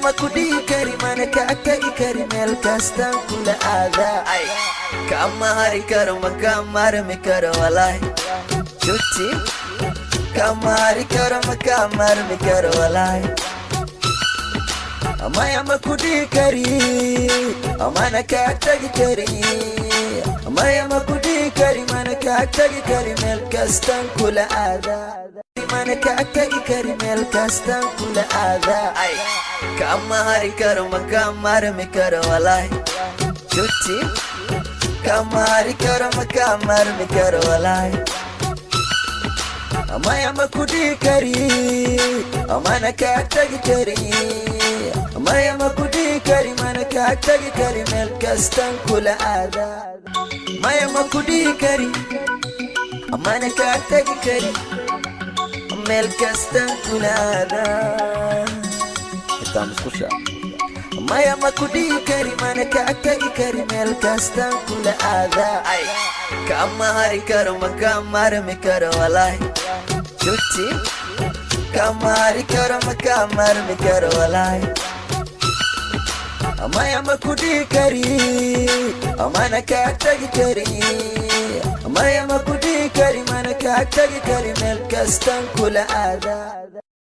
ma ku dhihi kari mana kaa tagi kari meel kastaan kula aadaa kama hari karo ma kaa maarmi karo walaahi juti kama hari karo ma kaa maarmi karo walaahi amaya ma ku dhihi kari amana kaa tagi kari amaya ma ku dhihi kari mana kaa tagi kari meel kastaan kula aadaa mana kaa tagi kari meel kastaan kula aadaa kama hari karo ma kaa maarmi karo walaahi juti kama hari karo ma kaa maarmi karo walaahi amaya ma ku dhihi kari amana kaa tagi kari amaya ma ku dhihi kari mana kaa tagi kari meel kastaan kula aadaa maya ma ku dhihi kari amana kaa tagi kari meel kastaan kula aadaa intaa musqusha maya ma ku dhihi kari mana kaa tagi kari meel kastaan kula aadaa kama hari karo ma kaa maarmi karo walaahi juti kama hari karo ma kaa maarmi karo walaahi amaya ma ku dhihi kari amana kaa tagi kari amaya ma ku dhihi kari mana kaa tagi kari meel kastaan kula aadaa